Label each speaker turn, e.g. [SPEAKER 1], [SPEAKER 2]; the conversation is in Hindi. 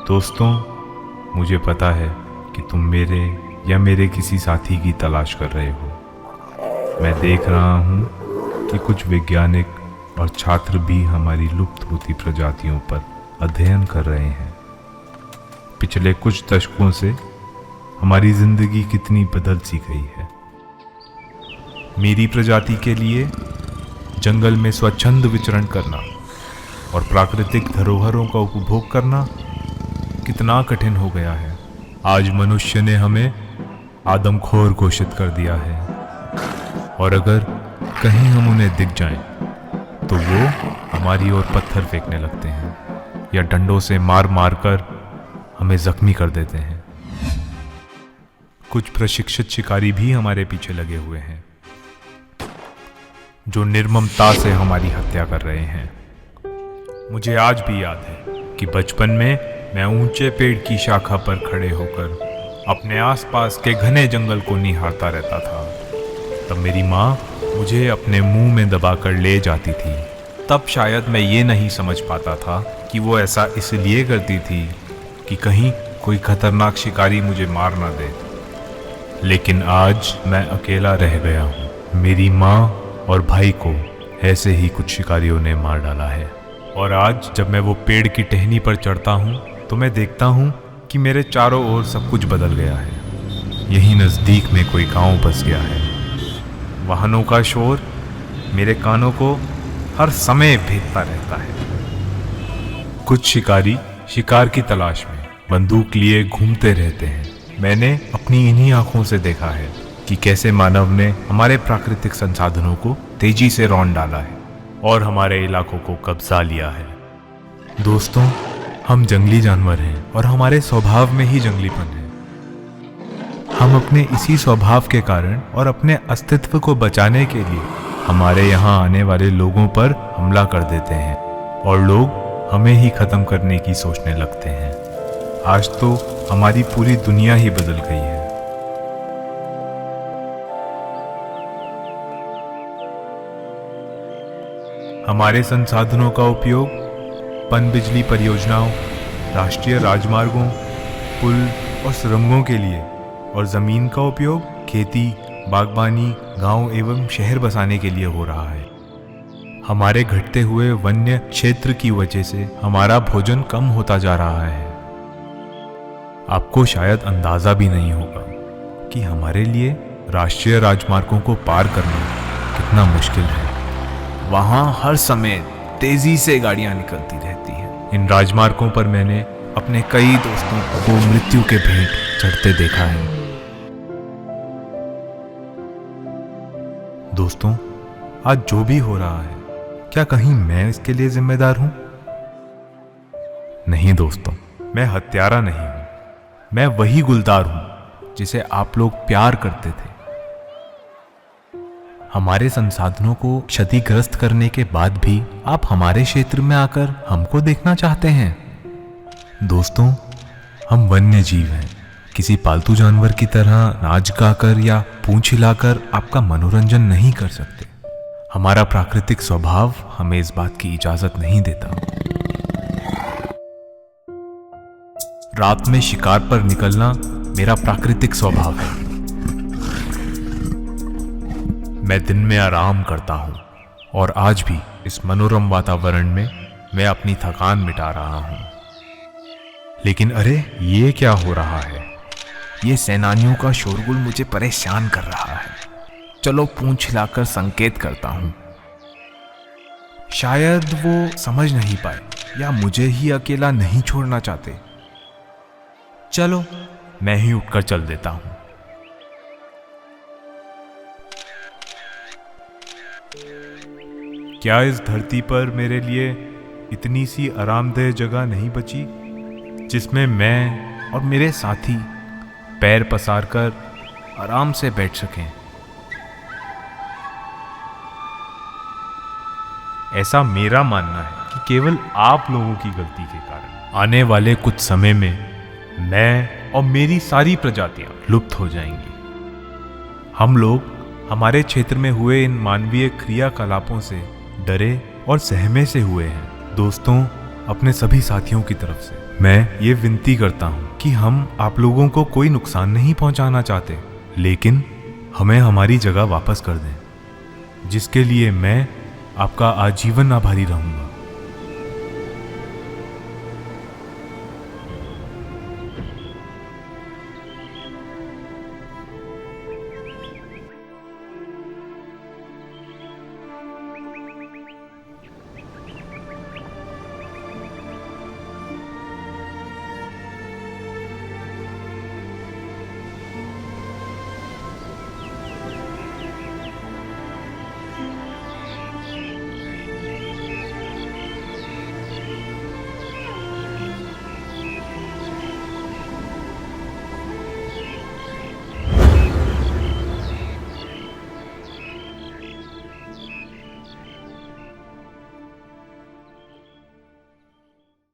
[SPEAKER 1] दोस्तों, मुझे पता है कि तुम मेरे या मेरे किसी साथी की तलाश कर रहे हो। मैं देख रहा हूँ कि कुछ वैज्ञानिक और छात्र भी हमारी लुप्त होती प्रजातियों पर अध्ययन कर रहे हैं। पिछले कुछ दशकों से हमारी जिंदगी कितनी बदल सी गई है। मेरी प्रजाति के लिए जंगल में स्वच्छंद विचरण करना और प्राकृतिक धरोहरों का उपभोग करना कितना कठिन हो गया है। आज मनुष्य ने हमें आदमखोर घोषित कर दिया है, और अगर कहीं हम उन्हें दिख जाएं, तो वो हमारी ओर पत्थर फेंकने लगते हैं या डंडों से मार मार कर हमें जख्मी कर देते हैं। कुछ प्रशिक्षित शिकारी भी हमारे पीछे लगे हुए हैं, जो निर्ममता से हमारी हत्या कर रहे हैं। मुझे आज भी याद है कि बचपन में मैं ऊंचे पेड़ की शाखा पर खड़े होकर अपने आसपास के घने जंगल को निहारता रहता था। तब मेरी माँ मुझे अपने मुंह में दबाकर ले जाती थी। तब शायद मैं ये नहीं समझ पाता था कि वो ऐसा इसलिए करती थी कि कहीं कोई खतरनाक शिकारी मुझे मार ना दे। लेकिन आज मैं अकेला रह गया हूँ। मेरी माँ और भाई को ऐसे ही कुछ शिकारियों ने मार डाला है। और आज जब मैं वो पेड़ की टहनी पर चढ़ता हूँ तो मैं देखता हूँ कि मेरे चारों ओर सब कुछ बदल गया है। यहीं नज़दीक में कोई गांव बस गया है। वाहनों का शोर मेरे कानों को हर समय भेदता रहता है। कुछ शिकारी शिकार की तलाश में बंदूक लिए घूमते रहते हैं। मैंने अपनी इन्हीं आंखों से देखा है कि कैसे मानव ने हमारे प्राकृतिक संसाधनों को तेजी से रौंद डाला है और हमारे इलाकों को कब्जा लिया है। दोस्तों, हम जंगली जानवर हैं और हमारे स्वभाव में ही जंगलीपन है। हम अपने इसी स्वभाव के कारण और अपने अस्तित्व को बचाने के लिए हमारे यहाँ आने वाले लोगों पर हमला कर देते हैं और लोग हमें ही खत्म करने की सोचने लगते हैं। आज तो हमारी पूरी दुनिया ही बदल गई है। हमारे संसाधनों का उपयोग पनबिजली परियोजनाओं, राष्ट्रीय राजमार्गों, पुल और सुरंगों के लिए, और जमीन का उपयोग खेती, बागबानी, गांव एवं शहर बसाने के लिए हो रहा है। हमारे घटते हुए वन्य क्षेत्र की वजह से हमारा भोजन कम होता जा रहा है। आपको शायद अंदाजा भी नहीं होगा कि हमारे लिए राष्ट्रीय राजमार्गों को पार करना कितना मुश्किल है। वहां हर समय तेजी से गाड़ियां निकलती रहती हैं। इन राजमार्गों पर मैंने अपने कई दोस्तों को मृत्यु के भेंट चढ़ते देखा है। दोस्तों, आज जो भी हो रहा है, क्या कहीं मैं इसके लिए जिम्मेदार हूं? नहीं दोस्तों, मैं हत्यारा नहीं हूं। मैं वही गुलदार हूं जिसे आप लोग प्यार करते थे। हमारे संसाधनों को क्षतिग्रस्त करने के बाद भी आप हमारे क्षेत्र में आकर हमको देखना चाहते हैं। दोस्तों, हम वन्य जीव हैं। किसी पालतू जानवर की तरह नाच गाकर या पूंछ हिलाकर आपका मनोरंजन नहीं कर सकते। हमारा प्राकृतिक स्वभाव हमें इस बात की इजाजत नहीं देता। रात में शिकार पर निकलना मेरा प्राकृतिक स्वभाव है। मैं दिन में आराम करता हूं, और आज भी इस मनोरम वातावरण में मैं अपनी थकान मिटा रहा हूं। लेकिन अरे, ये क्या हो रहा है? ये सेनानियों का शोरगुल मुझे परेशान कर रहा है। चलो पूंछ हिलाकर संकेत करता हूं। शायद वो समझ नहीं पाए या मुझे ही अकेला नहीं छोड़ना चाहते। चलो, मैं ही उठकर चल देता हूं। क्या इस धरती पर मेरे लिए इतनी सी आरामदेह जगह नहीं बची जिसमें मैं और मेरे साथी पैर पसार कर आराम से बैठ सकें? ऐसा मेरा मानना है कि केवल आप लोगों की गलती के कारण आने वाले कुछ समय में मैं और मेरी सारी प्रजातियां लुप्त हो जाएंगी। हम लोग हमारे क्षेत्र में हुए इन मानवीय क्रियाकलापों से डरे और सहमे से हुए हैं। दोस्तों, अपने सभी साथियों की तरफ से मैं ये विनती करता हूँ कि हम आप लोगों को कोई नुकसान नहीं पहुँचाना चाहते, लेकिन हमें हमारी जगह वापस कर दें, जिसके लिए मैं आपका आजीवन आभारी रहूँगा।